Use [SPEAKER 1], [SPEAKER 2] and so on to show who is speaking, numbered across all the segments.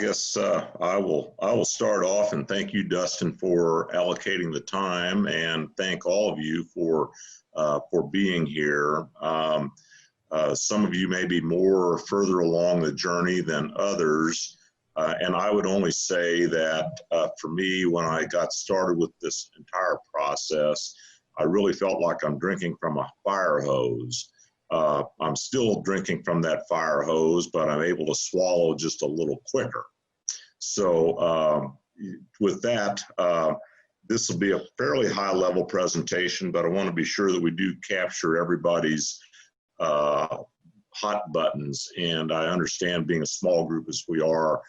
[SPEAKER 1] guess I will start off, and thank you, Dustin, for allocating the time, and thank all of you for being here. Some of you may be more further along the journey than others, and I would only say that for me, when I got started with this entire process, I really felt like I'm drinking from a fire hose. I'm still drinking from that fire hose, but I'm able to swallow just a little quicker. So with that, this will be a fairly high level presentation, but I want to be sure that we do capture everybody's hot buttons. And I understand, being a small group as we are,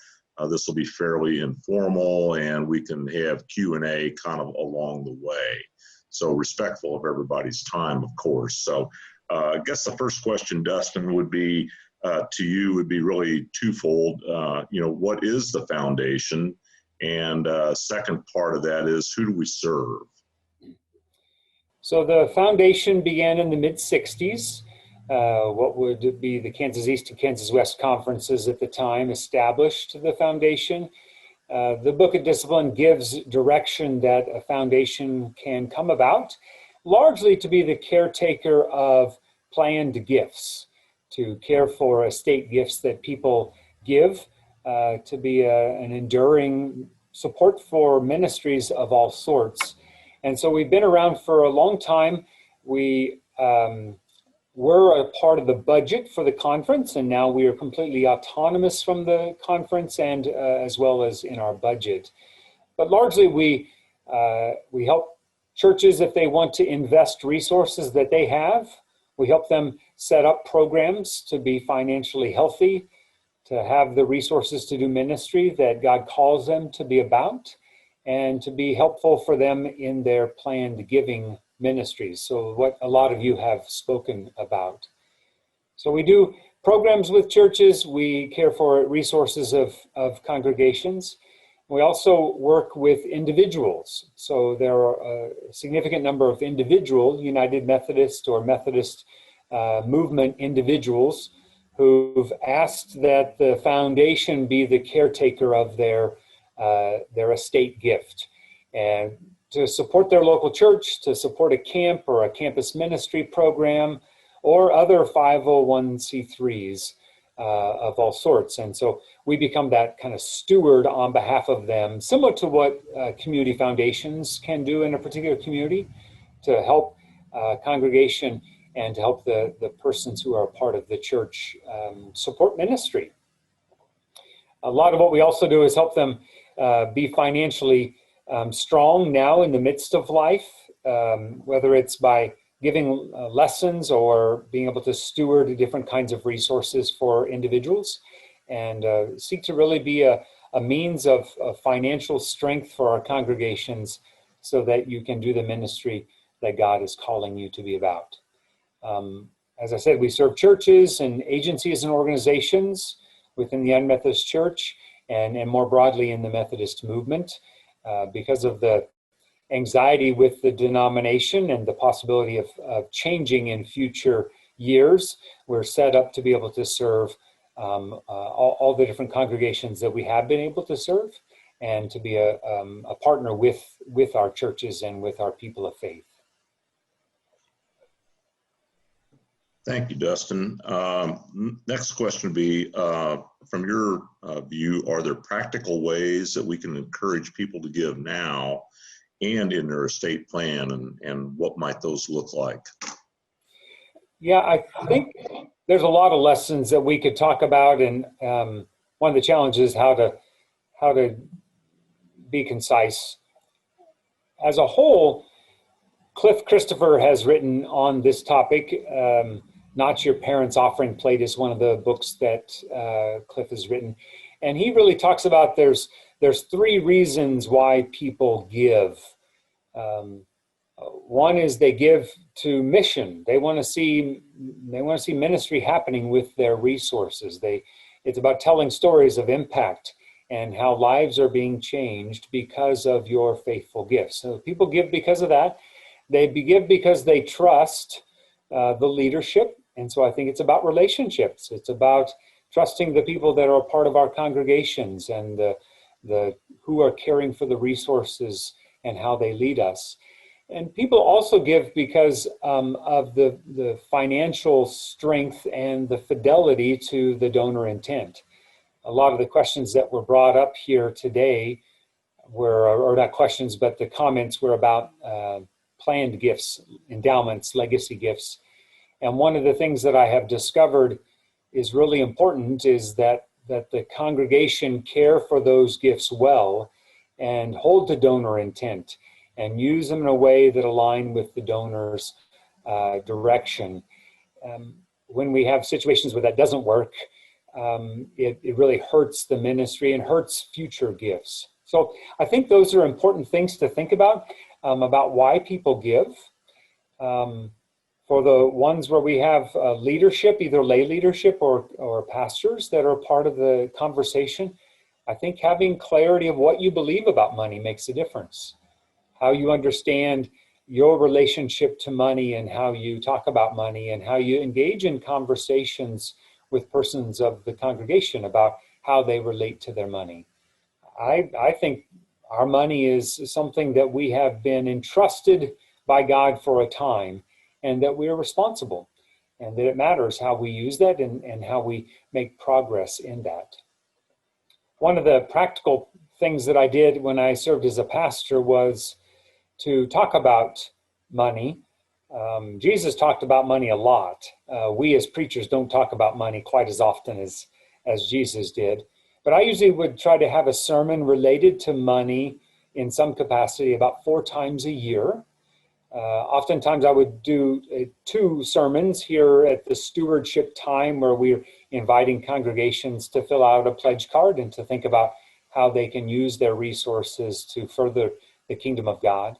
[SPEAKER 1] this will be fairly informal, and we can have Q&A kind of along the way. So respectful of everybody's time, of course. So I guess the first question, Dustin, would be to you, would be really twofold. What is the foundation? And second part of that is, who do we serve?
[SPEAKER 2] So the foundation began in the mid-'60s. What would be the Kansas East and Kansas West conferences at the time established the foundation. The Book of Discipline gives direction that a foundation can come about, largely to be the caretaker of planned gifts, to care for estate gifts that people give, to be an enduring support for ministries of all sorts. And so we've been around for a long time. We were a part of the budget for the conference, and now we are completely autonomous from the conference and as well as in our budget. But largely we help churches if they want to invest resources that they have. We help them set up programs to be financially healthy, to have the resources to do ministry that God calls them to be about, and to be helpful for them in their planned giving ministries. So what a lot of you have spoken about. So we do programs with churches. We care for resources of congregations. We also work with individuals. So there are a significant number of individual United Methodist or Methodist movement individuals who've asked that the foundation be the caretaker of their estate gift, and to support their local church, to support a camp or a campus ministry program, or other 501c3s of all sorts. And so we become that kind of steward on behalf of them, similar to what community foundations can do in a particular community, to help congregation and to help the persons who are part of the church support ministry. A lot of what we also do is help them be financially strong now in the midst of life, whether it's by giving lessons or being able to steward different kinds of resources for individuals, and seek to really be a means of financial strength for our congregations so that you can do the ministry that God is calling you to be about. As I said, we serve churches and agencies and organizations within the United Methodist Church and more broadly in the Methodist movement. Because of the anxiety with the denomination and the possibility of changing in future years, we're set up to be able to serve all the different congregations that we have been able to serve, and to be a partner with our churches and with our people of faith.
[SPEAKER 1] Thank you, Dustin. Next question would be, from your view, are there practical ways that we can encourage people to give now and in their estate plan, and what might those look like?
[SPEAKER 2] Yeah, I think there's a lot of lessons that we could talk about, and one of the challenges is how to be concise. As a whole, Cliff Christopher has written on this topic. Not Your Parents' Offering Plate is one of the books that Cliff has written. And he really talks about there's three reasons why people give. One is they give to mission. They want to see ministry happening with their resources. It's about telling stories of impact and how lives are being changed because of your faithful gifts. So people give because of that. They give because they trust the leadership. And so I think it's about relationships. It's about trusting the people that are a part of our congregations and the who are caring for the resources and how they lead us. And people also give because of the financial strength and the fidelity to the donor intent. A lot of the questions that were brought up here today were, or not questions, but the comments were about planned gifts, endowments, legacy gifts. And one of the things that I have discovered is really important is that the congregation care for those gifts well and hold to donor intent and use them in a way that align with the donor's direction. When we have situations where that doesn't work, it really hurts the ministry and hurts future gifts. So I think those are important things to think about why people give. For the ones where we have leadership, either lay leadership or pastors that are part of the conversation, I think having clarity of what you believe about money makes a difference. How you understand your relationship to money and how you talk about money and how you engage in conversations with persons of the congregation about how they relate to their money. I think our money is something that we have been entrusted by God for a time, and that we are responsible, and that it matters how we use that and how we make progress in that. One of the practical things that I did when I served as a pastor was to talk about money. Jesus talked about money a lot. We as preachers don't talk about money quite as often as Jesus did. But I usually would try to have a sermon related to money in some capacity about 4 times a year. Oftentimes I would do 2 sermons here at the stewardship time where we're inviting congregations to fill out a pledge card and to think about how they can use their resources to further the kingdom of God.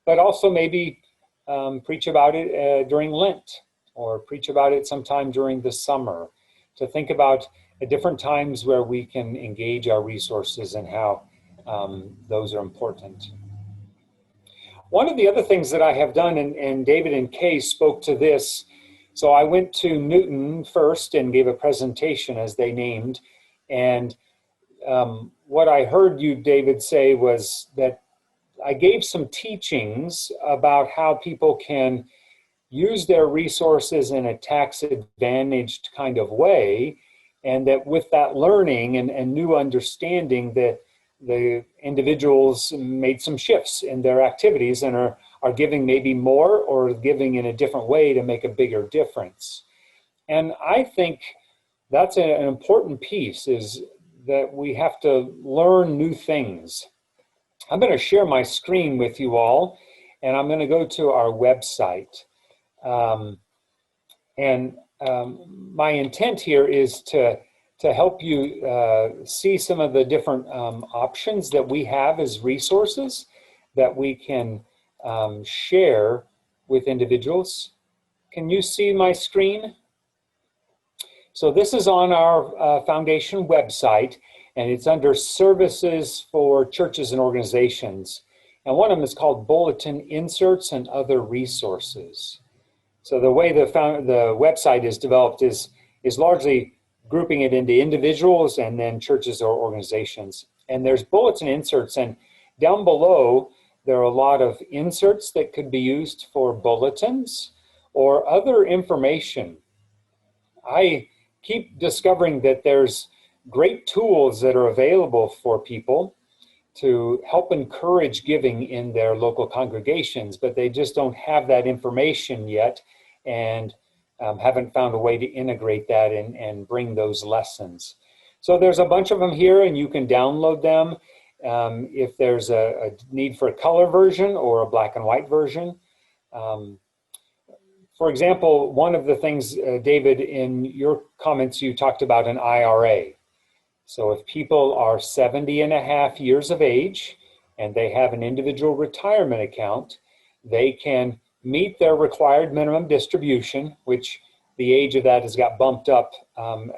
[SPEAKER 2] But also maybe preach about it during Lent, or preach about it sometime during the summer, to think about different times where we can engage our resources and how those are important. One of the other things that I have done, and David and Kay spoke to this, so I went to Newton first and gave a presentation as they named, and what I heard you, David, say was that I gave some teachings about how people can use their resources in a tax-advantaged kind of way, and that with that learning and new understanding that the individuals made some shifts in their activities and are giving maybe more or giving in a different way to make a bigger difference. And I think that's an important piece, is that we have to learn new things. I'm going to share my screen with you all, and I'm going to go to our website. My intent here is to help you see some of the different options that we have as resources that we can share with individuals. Can you see my screen? So this is on our foundation website, and it's under Services for Churches and Organizations. And one of them is called Bulletin Inserts and Other Resources. So the way the website is developed is largely grouping it into individuals and then churches or organizations. And there's bulletin inserts, and down below there are a lot of inserts that could be used for bulletins or other information. I keep discovering that there's great tools that are available for people to help encourage giving in their local congregations, but they just don't have that information yet and haven't found a way to integrate that and bring those lessons. So there's a bunch of them here, and you can download them if there's a need for a color version or a black and white version. For example, one of the things, David, in your comments, you talked about an IRA. So if people are 70 and a half years of age and they have an individual retirement account, they can meet their required minimum distribution, which the age of that has got bumped up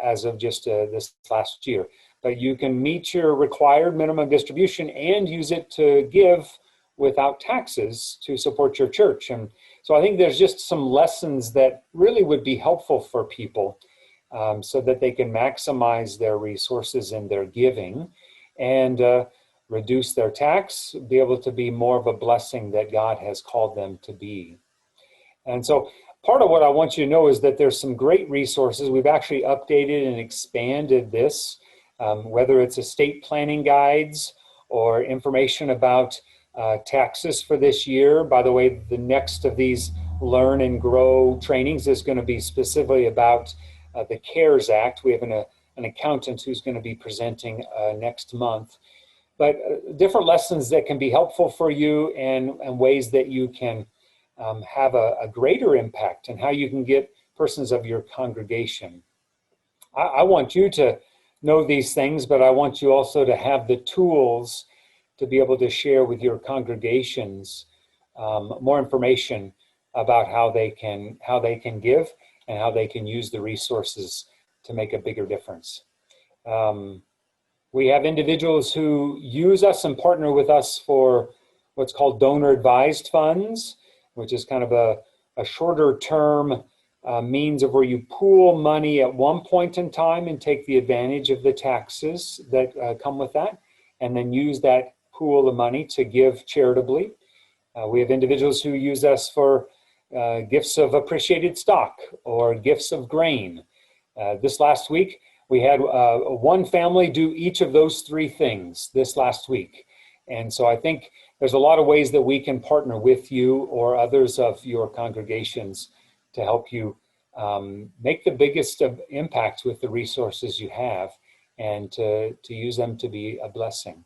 [SPEAKER 2] as of just this last year. But you can meet your required minimum distribution and use it to give without taxes to support your church. And so I think there's just some lessons that really would be helpful for people. so that they can maximize their resources in their giving and reduce their tax, be able to be more of a blessing that God has called them to be. And so part of what I want you to know is that there's some great resources. We've actually updated and expanded this, whether it's estate planning guides or information about taxes for this year. By the way, the next of these Learn and Grow trainings is going to be specifically about the CARES Act. We have an accountant who's going to be presenting next month. But different lessons that can be helpful for you and ways that you can have a greater impact and how you can get persons of your congregation. I want you to know these things, but I want you also to have the tools to be able to share with your congregations more information about how they can give and how they can use the resources to make a bigger difference. We have individuals who use us and partner with us for what's called donor advised funds, which is kind of a shorter term means of where you pool money at one point in time and take the advantage of the taxes that come with that, and then use that pool of money to give charitably. We have individuals who use us for gifts of appreciated stock or gifts of grain. This last week, we had one family do each of those three things this last week. And so I think there's a lot of ways that we can partner with you or others of your congregations to help you make the biggest of impact with the resources you have and to use them to be a blessing.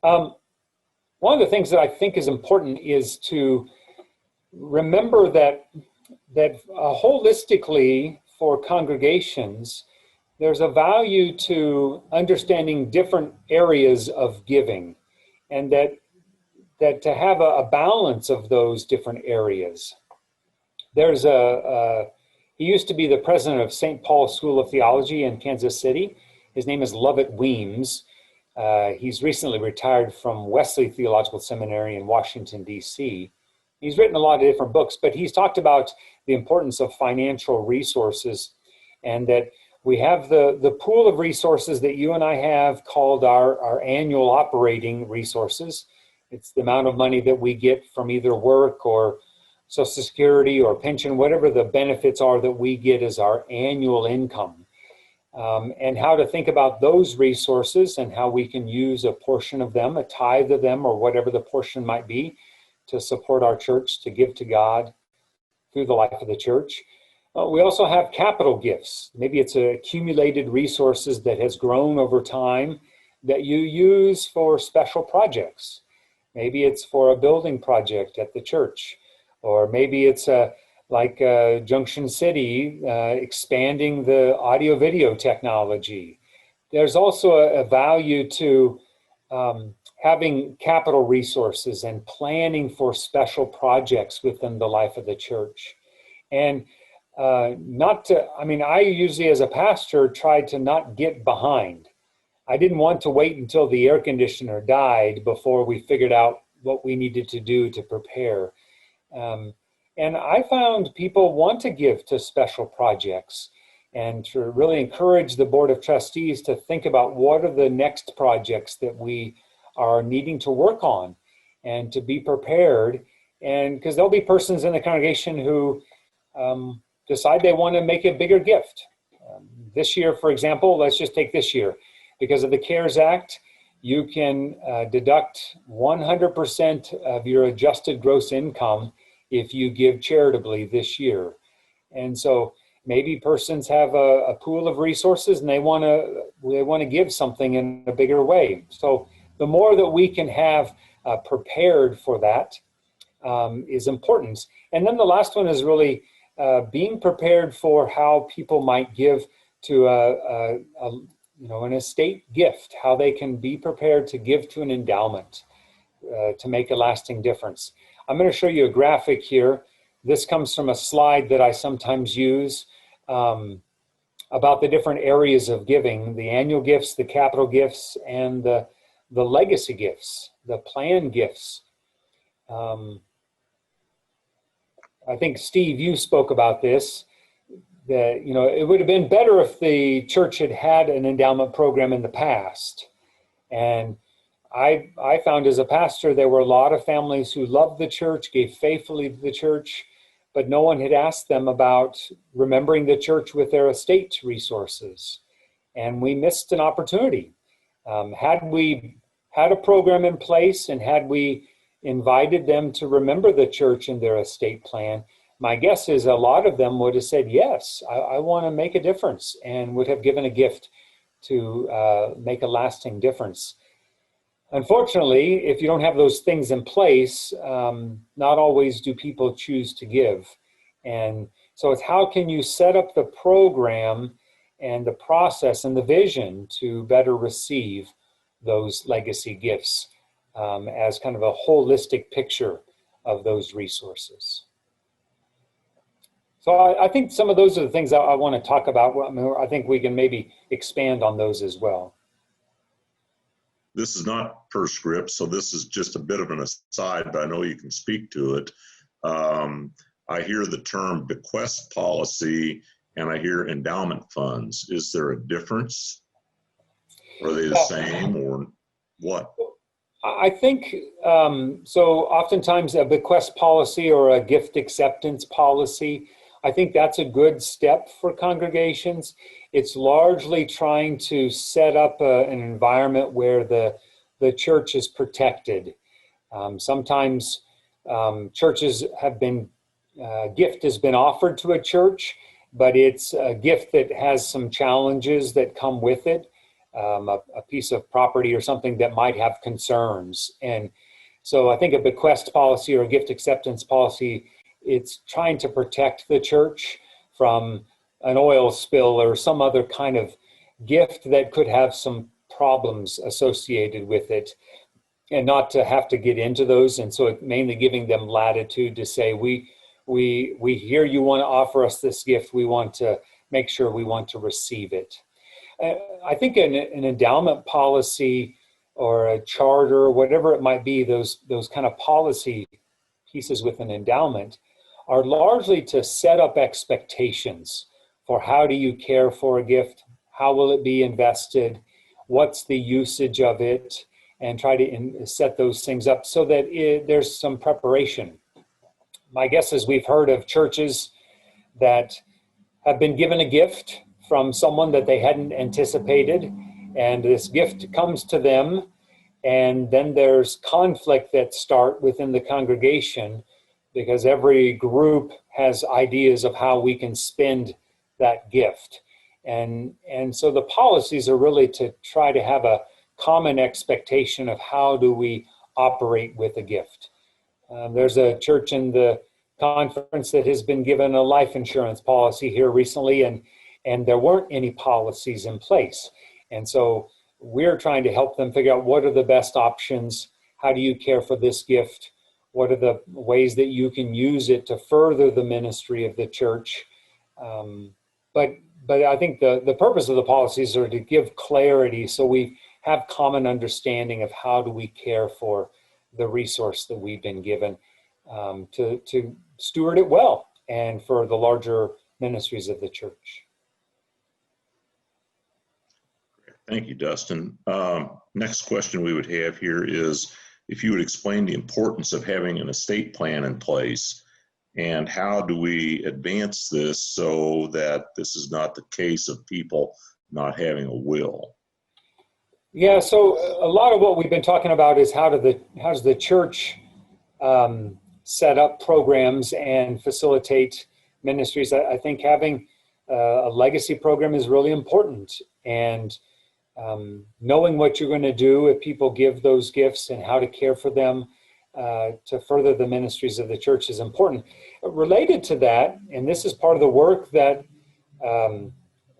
[SPEAKER 2] One of the things that I think is important is to remember that holistically for congregations, there's a value to understanding different areas of giving, and that to have a balance of those different areas. There's he used to be the president of St. Paul's School of Theology in Kansas City. His name is Lovett Weems. He's recently retired from Wesley Theological Seminary in Washington, D.C. He's written a lot of different books, but he's talked about the importance of financial resources, and that we have the pool of resources that you and I have called our annual operating resources. It's the amount of money that we get from either work or Social Security or pension, whatever the benefits are that we get as our annual income. And how to think about those resources and how we can use a portion of them, a tithe of them, or whatever the portion might be, to support our church, to give to God through the life of the church. We also have capital gifts. Maybe it's accumulated resources that has grown over time that you use for special projects. Maybe it's for a building project at the church, or maybe it's like Junction City expanding the audio video technology. There's also a value to having capital resources and planning for special projects within the life of the church. And I usually as a pastor tried to not get behind. I didn't want to wait until the air conditioner died before we figured out what we needed to do to prepare. And I found people want to give to special projects, and to really encourage the Board of Trustees to think about what are the next projects that we are needing to work on, and to be prepared. And because there'll be persons in the congregation who decide they want to make a bigger gift. This year, for example, let's just take this year. Because of the CARES Act, you can deduct 100% of your adjusted gross income if you give charitably this year. And so maybe persons have a pool of resources and they want to give something in a bigger way. So the more that we can have prepared for that is important. And then the last one is really being prepared for how people might give to an estate gift, how they can be prepared to give to an endowment to make a lasting difference. I'm going to show you a graphic here. This comes from a slide that I sometimes use about the different areas of giving: the annual gifts, the capital gifts, and the legacy gifts, the plan gifts. I think, Steve, you spoke about this. that, you know, it would have been better if the church had had an endowment program in the past. And I found as a pastor, there were a lot of families who loved the church, gave faithfully to the church, but no one had asked them about remembering the church with their estate resources. And we missed an opportunity. Had we had a program in place and had we invited them to remember the church in their estate plan, my guess is a lot of them would have said, yes, I want to make a difference, and would have given a gift to make a lasting difference. Unfortunately, if you don't have those things in place, not always do people choose to give. And so it's how can you set up the program and the process and the vision to better receive those legacy gifts as kind of a holistic picture of those resources. So I think some of those are the things I want to talk about. I mean, I think we can maybe expand on those as well.
[SPEAKER 1] This is not per script, so this is just a bit of an aside, but I know you can speak to it. I hear the term bequest policy and I hear endowment funds. Is there a difference? Are they the same or what?
[SPEAKER 2] I think, so oftentimes a bequest policy or a gift acceptance policy, I think that's a good step for congregations. It's largely trying to set up an environment where the church is protected. Sometimes churches have been, gift has been offered to a church, but it's a gift that has some challenges that come with it. A piece of property or something that might have concerns. And so I think a bequest policy or a gift acceptance policy, it's trying to protect the church from an oil spill or some other kind of gift that could have some problems associated with it, and not to have to get into those. And so mainly giving them latitude to say, we hear you want to offer us this gift. We want to make sure we want to receive it. I think an endowment policy or a charter, whatever it might be, those kind of policy pieces with an endowment are largely to set up expectations for how do you care for a gift, how will it be invested, what's the usage of it, and try to set those things up so that there's some preparation. My guess is we've heard of churches that have been given a gift from someone that they hadn't anticipated, and this gift comes to them, and then there's conflict that start within the congregation because every group has ideas of how we can spend that gift. And so the policies are really to try to have a common expectation of how do we operate with a gift. There's a church in the conference that has been given a life insurance policy here recently, and there weren't any policies in place. And so we're trying to help them figure out what are the best options, how do you care for this gift, what are the ways that you can use it to further the ministry of the church. But I think the purpose of the policies are to give clarity so we have common understanding of how do we care for the resource that we've been given to steward it well and for the larger ministries of the church.
[SPEAKER 1] Thank you, Dustin. Next question we would have here is if you would explain the importance of having an estate plan in place and how do we advance this so that this is not the case of people not having a will?
[SPEAKER 2] Yeah, so a lot of what we've been talking about is how does the church set up programs and facilitate ministries. I think having a legacy program is really important, and knowing what you're going to do if people give those gifts and how to care for them to further the ministries of the church is important. Related to that, and this is part of the work that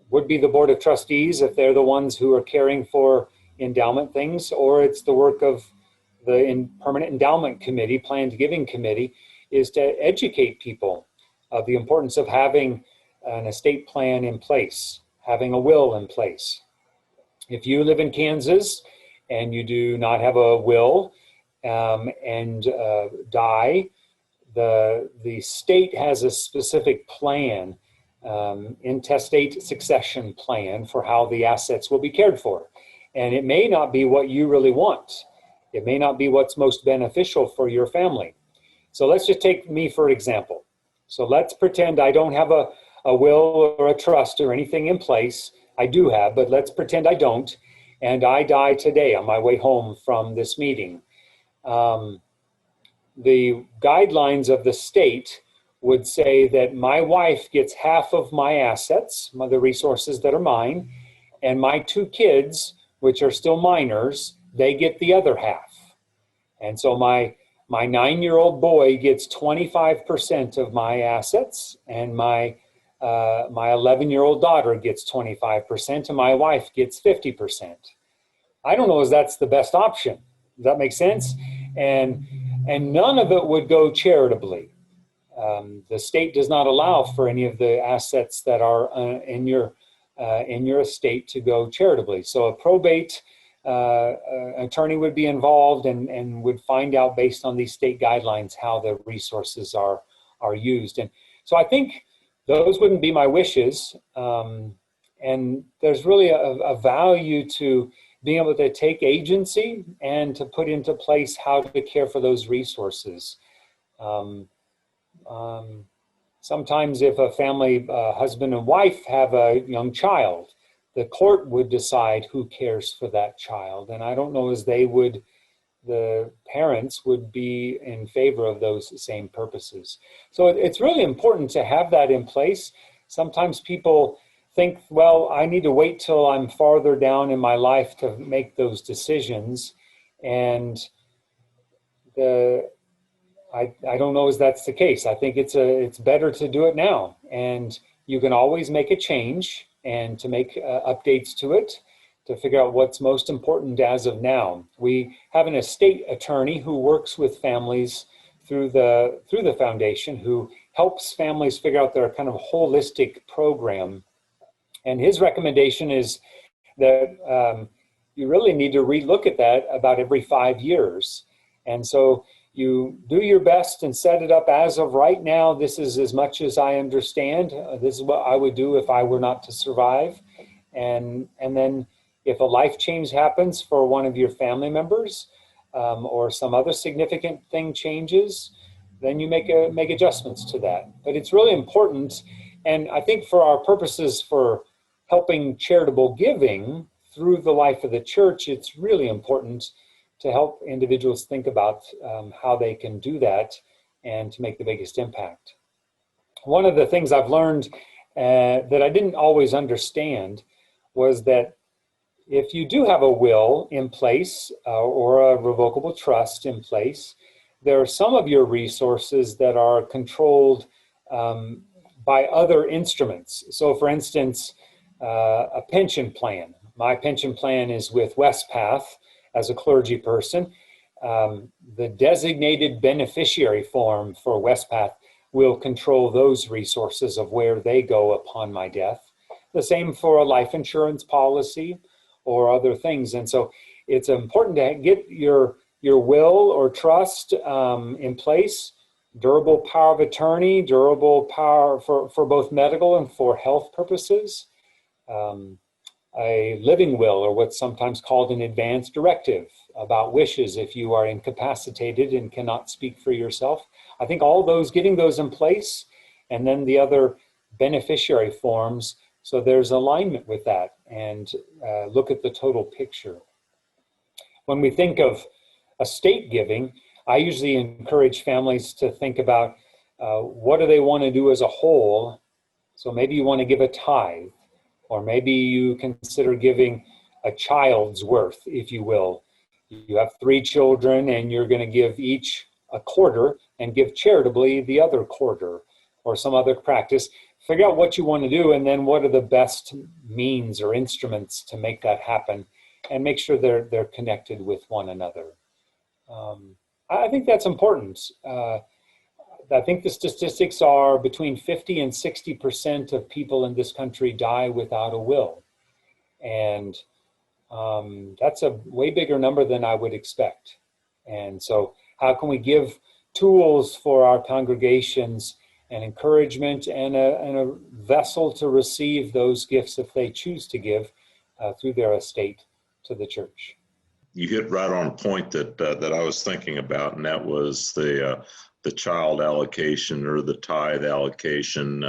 [SPEAKER 2] would be the Board of Trustees if they're the ones who are caring for endowment things, or it's the work of the Permanent Endowment Committee, Planned Giving Committee, is to educate people of the importance of having an estate plan in place, having a will in place. If you live in Kansas and you do not have a will and die, the state has a specific plan intestate succession plan for how the assets will be cared for. And it may not be what you really want. It may not be what's most beneficial for your family. So let's just take me for example. So let's pretend I don't have a will or a trust or anything in place. I do have, but let's pretend I don't. And I die today on my way home from this meeting. The guidelines of the state would say that my wife gets half of my assets, the resources that are mine, and my two kids, which are still minors, they get the other half. And so my 9-year-old boy gets 25% of my assets, and my 11-year-old daughter gets 25%, and my wife gets 50%. I don't know if that's the best option. Does that make sense? And none of it would go charitably. The state does not allow for any of the assets that are in your estate to go charitably. So a probate attorney would be involved and would find out based on these state guidelines how the resources are used. And so I think those wouldn't be my wishes. And there's really a value to being able to take agency and to put into place how to care for those resources. Sometimes if a family, husband and wife have a young child, the court would decide who cares for that child. And I don't know as the parents would be in favor of those same purposes. So it's really important to have that in place. Sometimes people think, well, I need to wait till I'm farther down in my life to make those decisions. And I don't know if that's the case. I think it's better to do it now. And you can always make a change and to make updates to it to figure out what's most important as of now. We have an estate attorney who works with families through the foundation, who helps families figure out their kind of holistic program. And his recommendation is that you really need to relook at that about every 5 years. And so you do your best and set it up as of right now. This is as much as I understand. This is what I would do if I were not to survive. And then if a life change happens for one of your family members or some other significant thing changes, then you make adjustments to that. But it's really important. And I think for our purposes for helping charitable giving through the life of the church, it's really important to help individuals think about how they can do that and to make the biggest impact. One of the things I've learned that I didn't always understand was that if you do have a will in place or a revocable trust in place, there are some of your resources that are controlled by other instruments. So for instance, a pension plan. My pension plan is with Westpath as a clergy person. The designated beneficiary form for Westpath will control those resources of where they go upon my death. The same for a life insurance policy or other things. And so it's important to get your will or trust in place, durable power of attorney, durable power for both medical and for health purposes. A living will, or what's sometimes called an advance directive about wishes if you are incapacitated and cannot speak for yourself. I think all those, getting those in place, and then the other beneficiary forms, so there's alignment with that, and look at the total picture. When we think of estate giving, I usually encourage families to think about what do they want to do as a whole. So maybe you want to give a tithe, or maybe you consider giving a child's worth, if you will. You have 3 children and you're going to give each a quarter and give charitably the other quarter, or some other practice. Figure out what you want to do, and then what are the best means or instruments to make that happen, and make sure they're connected with one another. I think that's important. I think the statistics are between 50 and 60% of people in this country die without a will. And that's a way bigger number than I would expect. And so how can we give tools for our congregations and encouragement and a vessel to receive those gifts if they choose to give through their estate to the church.
[SPEAKER 1] You hit right on a point that I was thinking about, and that was the child allocation or the tithe allocation.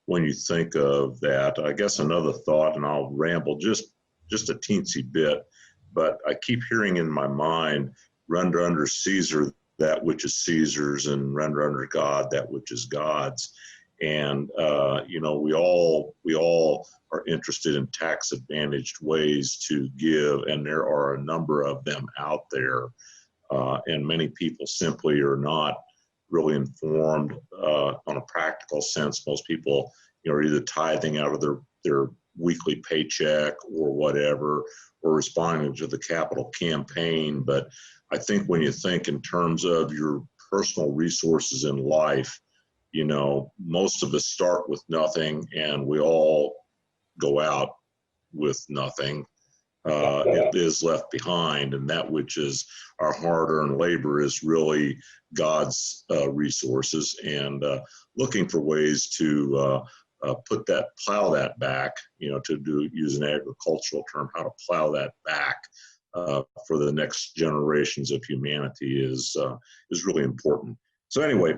[SPEAKER 1] When you think of that, I guess another thought, and I'll ramble just a teensy bit, but I keep hearing in my mind, render under Caesar that which is Caesar's, and render under God that which is God's. And we all are interested in tax advantaged ways to give, and there are a number of them out there, and many people simply are not really informed on a practical sense. Most people, are either tithing out of their weekly paycheck or whatever, or responding to the capital campaign. But I think when you think in terms of your personal resources in life, most of us start with nothing, and we all go out with nothing. It is left behind, and that which is our hard-earned labor is really God's resources, and looking for ways to plow that back, to use an agricultural term, how to plow that back for the next generations of humanity is really important. So anyway,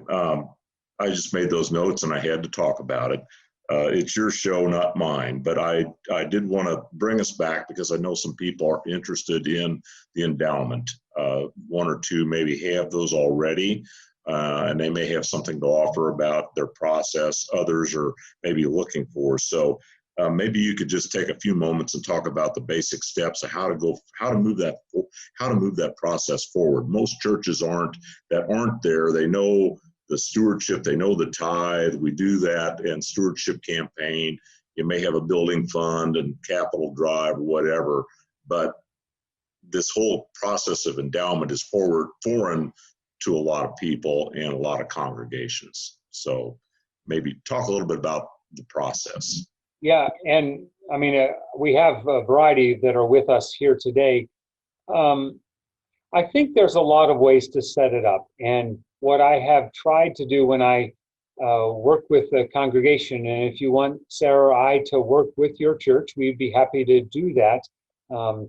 [SPEAKER 1] I just made those notes and I had to talk about it. It's your show, not mine, but I did want to bring us back because I know some people are interested in the endowment. One or two maybe have those already, and they may have something to offer about their process. Others are maybe looking for. So maybe you could just take a few moments and talk about the basic steps of how to move that process forward. Most churches aren't there. They know the stewardship, they know the tithe, we do that, and stewardship campaign. You may have a building fund and capital drive or whatever, but this whole process of endowment is foreign to a lot of people and a lot of congregations. So maybe talk a little bit about the process.
[SPEAKER 2] Yeah, and I mean, we have a variety that are with us here today. I think there's a lot of ways to set it up, and what I have tried to do when I work with the congregation, and if you want Sarah or I to work with your church, we'd be happy to do that.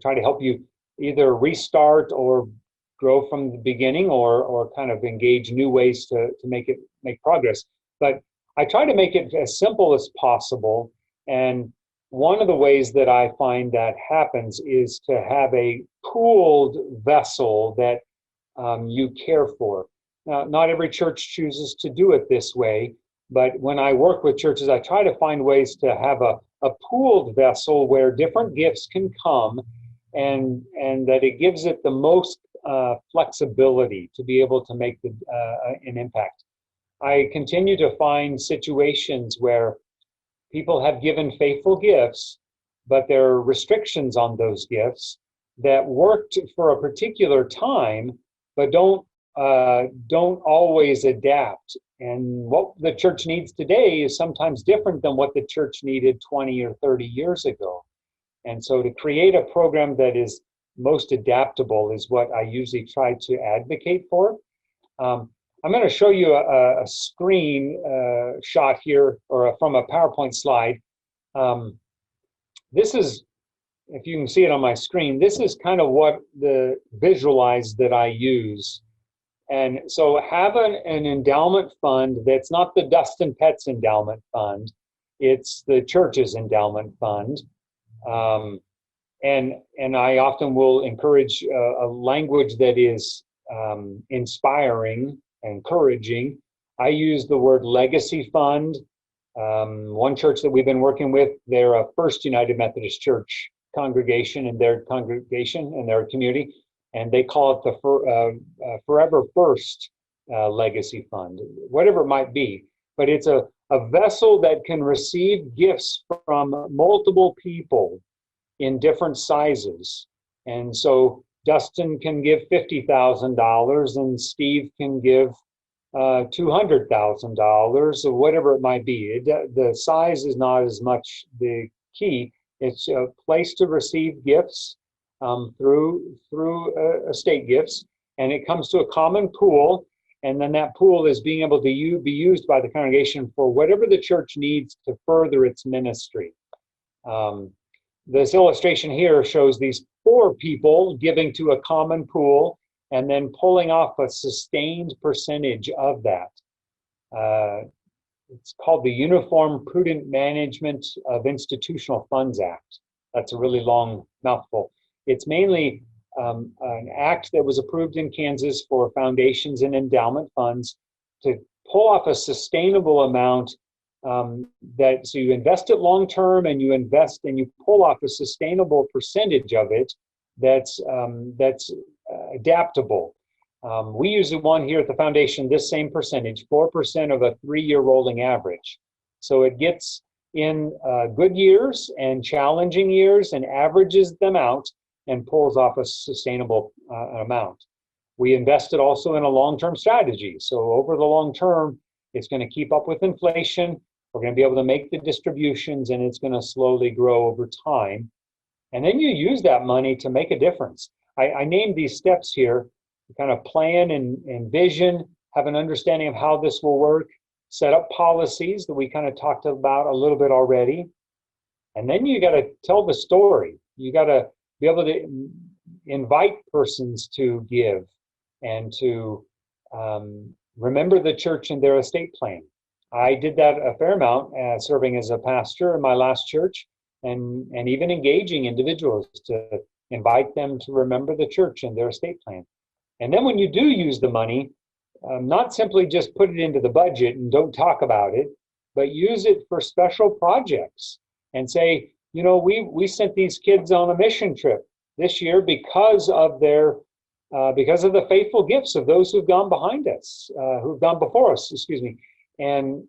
[SPEAKER 2] Try to help you either restart or grow from the beginning, or kind of engage new ways to make progress. But I try to make it as simple as possible. And one of the ways that I find that happens is to have a pooled vessel that you care for. Now, not every church chooses to do it this way, but when I work with churches, I try to find ways to have a pooled vessel where different gifts can come, and that it gives it the most flexibility to be able to make an impact. I continue to find situations where people have given faithful gifts, but there are restrictions on those gifts that worked for a particular time, but don't always adapt. And what the church needs today is sometimes different than what the church needed 20 or 30 years ago. And so to create a program that is most adaptable is what I usually try to advocate for. I'm going to show you a screen shot here, or from a PowerPoint slide. This is, if you can see it on my screen, this is kind of what the visualize that I use. And so have an endowment fund that's not the Dustin Petz endowment fund, it's the church's endowment fund. And I often will encourage a language that is inspiring, encouraging. I use the word legacy fund. One church that we've been working with, they're a First United Methodist Church congregation in their congregation and their community, and they call it the Forever First Legacy Fund, whatever it might be. But it's a vessel that can receive gifts from multiple people in different sizes. And so Dustin can give $50,000 and Steve can give $200,000 or whatever it might be. The size is not as much the key. It's a place to receive gifts through estate gifts, and it comes to a common pool. And then that pool is being able to be used by the congregation for whatever the church needs to further its ministry. This illustration here shows these 4 people giving to a common pool and then pulling off a sustained percentage of that. It's called the Uniform Prudent Management of Institutional Funds Act. That's a really long mouthful. It's mainly an act that was approved in Kansas for foundations and endowment funds to pull off a sustainable amount so you invest it long term, and you pull off a sustainable percentage of it that's adaptable. We use the one here at the foundation, this same percentage, 4% of a 3-year rolling average. So it gets in good years and challenging years and averages them out and pulls off a sustainable amount. We invested also in a long-term strategy. So over the long term, it's going to keep up with inflation. We're going to be able to make the distributions, and it's going to slowly grow over time. And then you use that money to make a difference. I named these steps here to kind of plan and vision, have an understanding of how this will work, set up policies that we kind of talked about a little bit already. And then you got to tell the story. You got to be able to invite persons to give and to remember the church and their estate plan. I did that a fair amount serving as a pastor in my last church, and even engaging individuals to invite them to remember the church and their estate plan. And then when you do use the money, not simply just put it into the budget and don't talk about it, but use it for special projects and say, you know, we sent these kids on a mission trip this year because of the faithful gifts of those who've gone before us, excuse me. And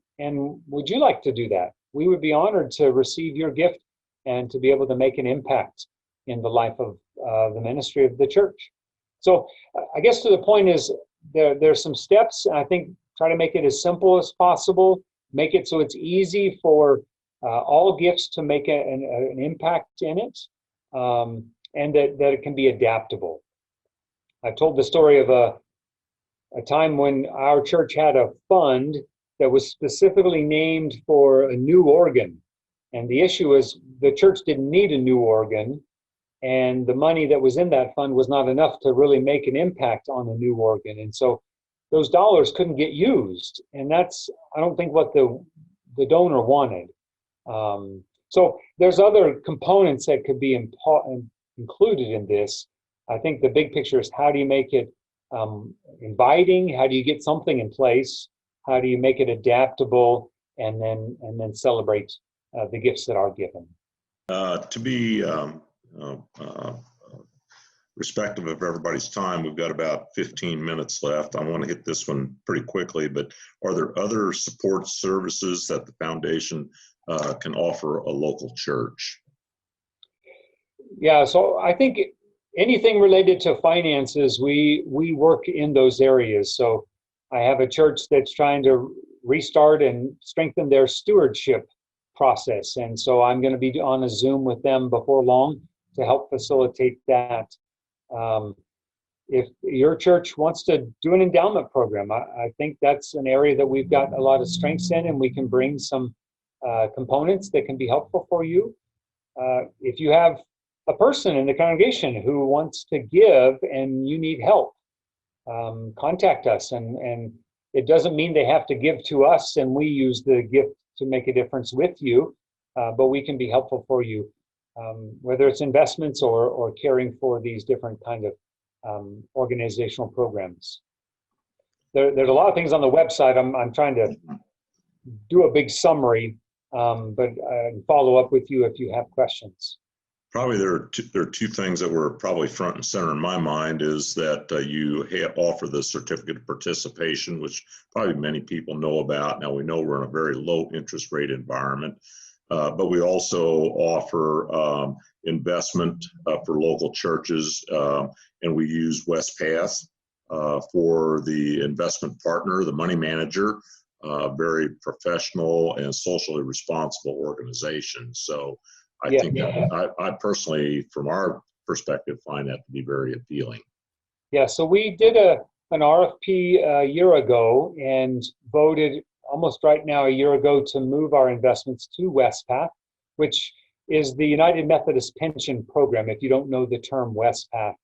[SPEAKER 2] would you like to do that? We would be honored to receive your gift and to be able to make an impact in the life of the ministry of the church. So I guess to the point is there's some steps. I think try to make it as simple as possible, make it so it's easy for all gifts to make an impact in it, and that it can be adaptable. I've told the story of a time when our church had a fund that was specifically named for a new organ. And the issue is the church didn't need a new organ, and the money that was in that fund was not enough to really make an impact on a new organ. And so those dollars couldn't get used. And that's, I don't think, what the donor wanted. So there's other components that could be included in this. I think the big picture is, how do you make it inviting? How do you get something in place? How do you make it adaptable, and then celebrate the gifts that are given?
[SPEAKER 1] To be respective of everybody's time, we've got about 15 minutes left. I want to hit this one pretty quickly, but are there other support services that the foundation can offer a local church?
[SPEAKER 2] Yeah, so I think anything related to finances, we work in those areas. So I have a church that's trying to restart and strengthen their stewardship process. And so I'm going to be on a Zoom with them before long to help facilitate that. If your church wants to do an endowment program, I think that's an area that we've got a lot of strengths in, and we can bring some components that can be helpful for you. If you have a person in the congregation who wants to give and you need help, contact us, and it doesn't mean they have to give to us and we use the gift to make a difference with you, but we can be helpful for you, whether it's investments or caring for these different kind of organizational programs. There's a lot of things on the website. I'm trying to do a big summary, but follow up with you if you have questions.
[SPEAKER 1] Probably there are two things that were probably front and center in my mind, is that you offer the certificate of participation, which probably many people know about. Now, we know we're in a very low interest rate environment, but we also offer investment for local churches, and we use Westpath for the investment partner, the money manager, very professional and socially responsible organization. So I think I personally, from our perspective, find that to be very appealing.
[SPEAKER 2] Yeah, so we did an RFP a year ago and voted almost right now a year ago to move our investments to WestPath, which is the United Methodist Pension Program. If you don't know the term WestPath,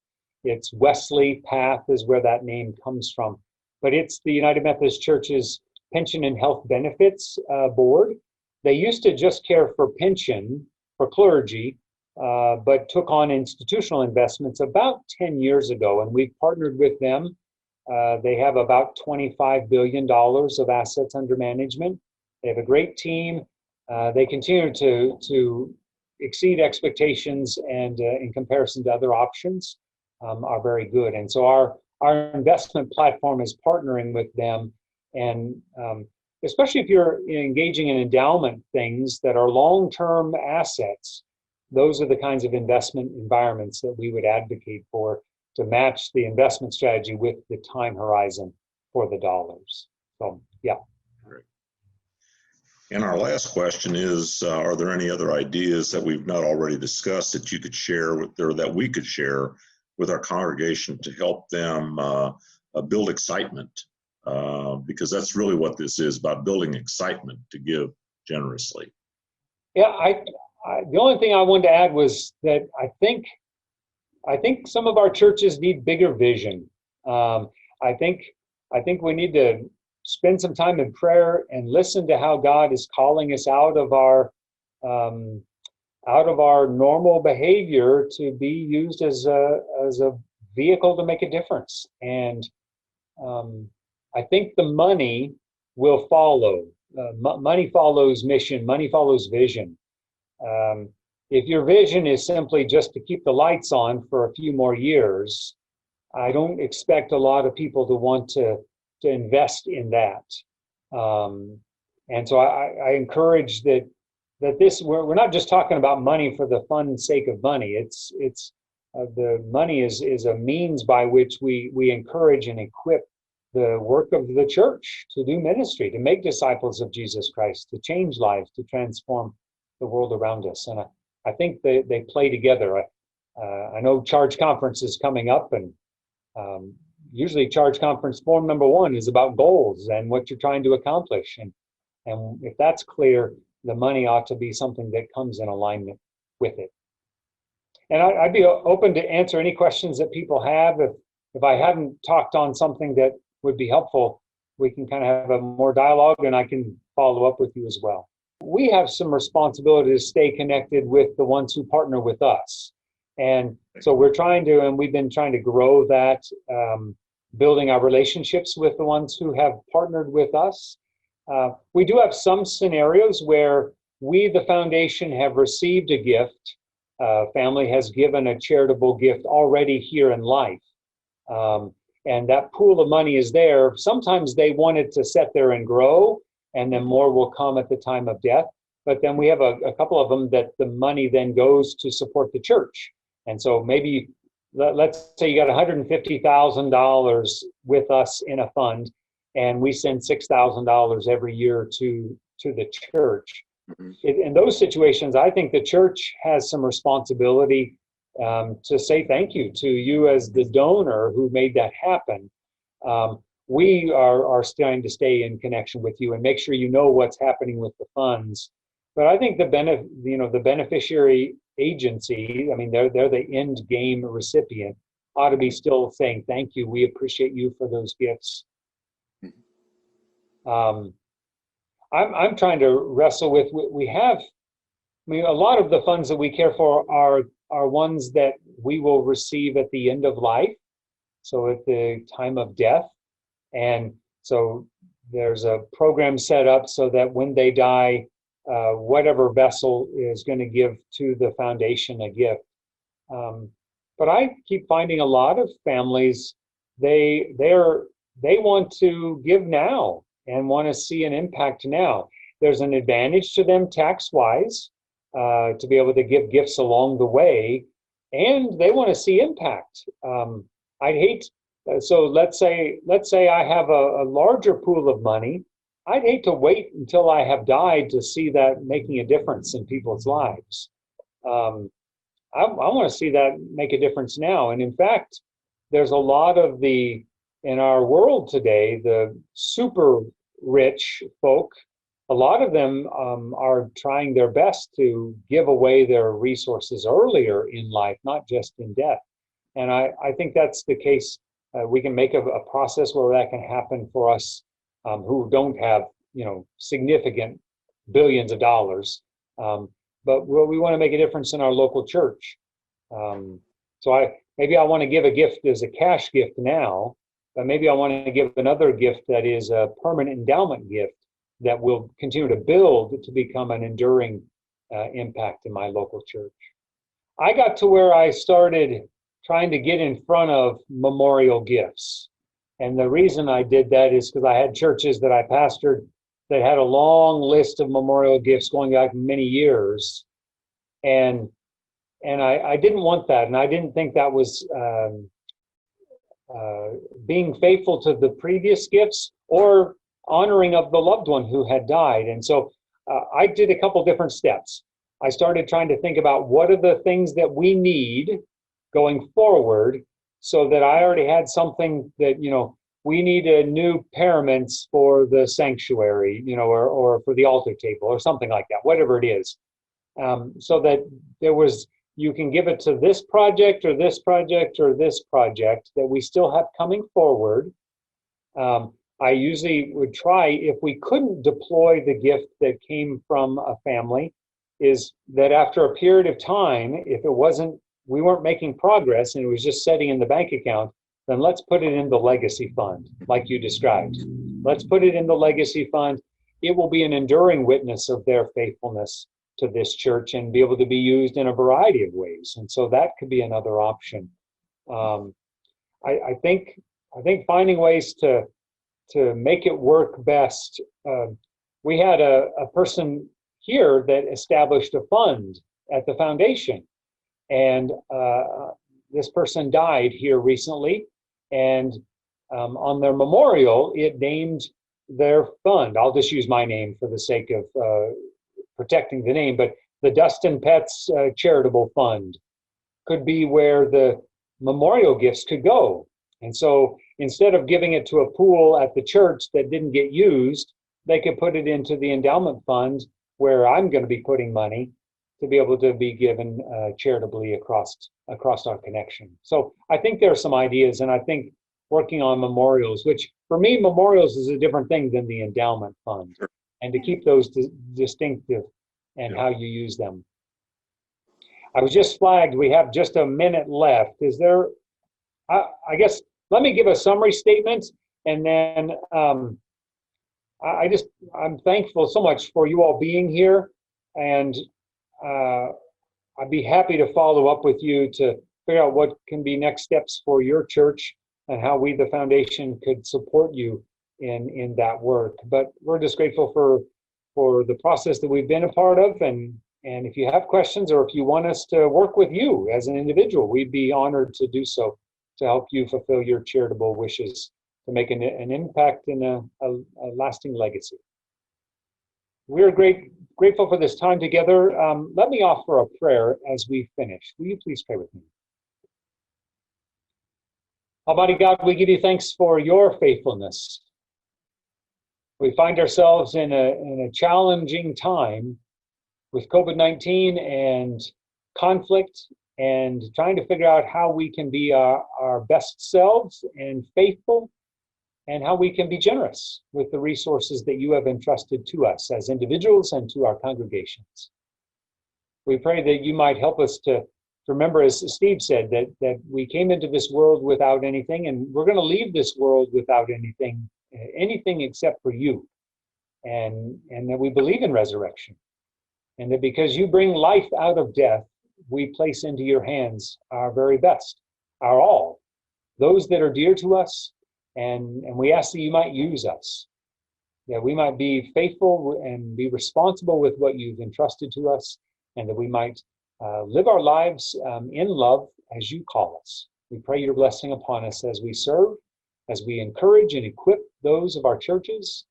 [SPEAKER 2] it's Wesley Path is where that name comes from. But it's the United Methodist Church's Pension and Health Benefits Board. They used to just care for pension for clergy, but took on institutional investments about 10 years ago, and we've partnered with them. They have about $25 billion of assets under management. They have a great team. They continue to exceed expectations, and in comparison to other options, are very good. And so our investment platform is partnering with them, and especially if you're engaging in endowment things that are long-term assets, those are the kinds of investment environments that we would advocate for to match the investment strategy with the time horizon for the dollars. So, yeah.
[SPEAKER 1] Great. And our last question is, are there any other ideas that we've not already discussed that you could share with, or that we could share with our congregation to help them build excitement? Because that's really what this is, about building excitement to give generously.
[SPEAKER 2] Yeah, the only thing I wanted to add was that I think some of our churches need bigger vision. I think we need to spend some time in prayer and listen to how God is calling us out of our normal behavior to be used as a vehicle to make a difference. And I think the money will follow. Money follows mission. Money follows vision. If your vision is simply just to keep the lights on for a few more years, I don't expect a lot of people to want to invest in that. And so I encourage that this, we're not just talking about money for the fun sake of money. It's the money is a means by which we encourage and equip the work of the church to do ministry, to make disciples of Jesus Christ, to change lives, to transform the world around us. And I think they play together. I know Charge Conference is coming up, and usually Charge Conference form number 1 is about goals and what you're trying to accomplish. And if that's clear, the money ought to be something that comes in alignment with it. And I'd be open to answer any questions that people have. If I hadn't talked on something that would be helpful, we can kind of have a more dialogue, and I can follow up with you as well. We have some responsibility to stay connected with the ones who partner with us. And so we've been trying to grow that, building our relationships with the ones who have partnered with us. We do have some scenarios where we, the foundation, have received a gift. Family has given a charitable gift already here in life. And that pool of money is there. Sometimes they want it to sit there and grow, and then more will come at the time of death. But then we have a couple of them that the money then goes to support the church. And so maybe, let's say you got $150,000 with us in a fund, and we send $6,000 every year to the church. Mm-hmm. In those situations, I think the church has some responsibility to say thank you to you as the donor who made that happen. We are trying to stay in connection with you and make sure you know what's happening with the funds. But I think the beneficiary agency, I mean, they're the end game recipient, ought to be still saying thank you. We appreciate you for those gifts. I'm trying to wrestle with, a lot of the funds that we care for are ones that we will receive at the end of life, so at the time of death. And so there's a program set up so that when they die, whatever vessel is going to give to the foundation a gift. But I keep finding a lot of families, they want to give now and want to see an impact now. There's an advantage to them tax-wise to be able to give gifts along the way, and they want to see impact. So let's say I have a larger pool of money. I'd hate to wait until I have died to see that making a difference in people's lives. I want to see that make a difference now. And in fact, there's a lot of the in our world today, the super rich folk, a lot of them are trying their best to give away their resources earlier in life, not just in death. And I think that's the case. We can make a process where that can happen for us who don't have, significant billions of dollars. But we want to make a difference in our local church. So maybe I want to give a gift as a cash gift now, but maybe I want to give another gift that is a permanent endowment gift that will continue to build to become an enduring impact in my local church. I got to where I started trying to get in front of memorial gifts. And the reason I did that is because I had churches that I pastored that had a long list of memorial gifts going back many years. And I didn't want that. And I didn't think that was being faithful to the previous gifts or honoring of the loved one who had died. And so I did a couple different steps. I started trying to think about what are the things that we need going forward, so that I already had something that, we need a new paraments for the sanctuary, or for the altar table or something like that, whatever it is. So that you can give it to this project or this project or this project that we still have coming forward. I usually would try, if we couldn't deploy the gift that came from a family, is that after a period of time, if we weren't making progress and it was just sitting in the bank account, then let's put it in the legacy fund, like you described. Let's put it in the legacy fund. It will be an enduring witness of their faithfulness to this church and be able to be used in a variety of ways. And so that could be another option. I think finding ways to make it work best. We had a person here that established a fund at the foundation. And this person died here recently, and on their memorial, it named their fund. I'll just use my name for the sake of protecting the name, but the Dustin Petz Charitable Fund could be where the memorial gifts could go. And so instead of giving it to a pool at the church that didn't get used, they could put it into the endowment fund where I'm going to be putting money to be able to be given charitably across our connection. So I think there are some ideas, and I think working on memorials, which for me, memorials is a different thing than the endowment fund, and to keep those distinctive and how you use them. I was just flagged, we have just a minute left. Is there, I guess, let me give a summary statement, and then I'm thankful so much for you all being here, and I'd be happy to follow up with you to figure out what can be next steps for your church and how we, the foundation, could support you in that work. But we're just grateful for the process that we've been a part of. And if you have questions, or if you want us to work with you as an individual, we'd be honored to do so, to help you fulfill your charitable wishes, to make an impact in a lasting legacy. We're grateful for this time together. Let me offer a prayer as we finish. Will you please pray with me? Almighty God, we give you thanks for your faithfulness. We find ourselves in a challenging time with COVID-19 and conflict, and trying to figure out how we can be our best selves and faithful, and how we can be generous with the resources that you have entrusted to us as individuals and to our congregations. We pray that you might help us to remember, as Steve said, that we came into this world without anything, and we're going to leave this world without anything except for you, and that we believe in resurrection, and that because you bring life out of death, we place into your hands our very best, our all, those that are dear to us. And we ask that you might use us, that we might be faithful and be responsible with what you've entrusted to us, and that we might live our lives in love as you call us. We pray your blessing upon us as we serve, as we encourage and equip those of our churches,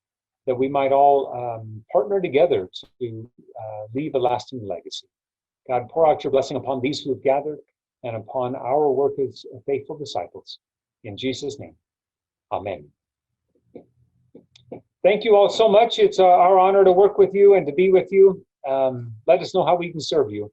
[SPEAKER 2] that we might all partner together to leave a lasting legacy. God, pour out your blessing upon these who have gathered and upon our work as faithful disciples. In Jesus' name. Amen. Thank you all so much. It's our honor to work with you and to be with you. Let us know how we can serve you.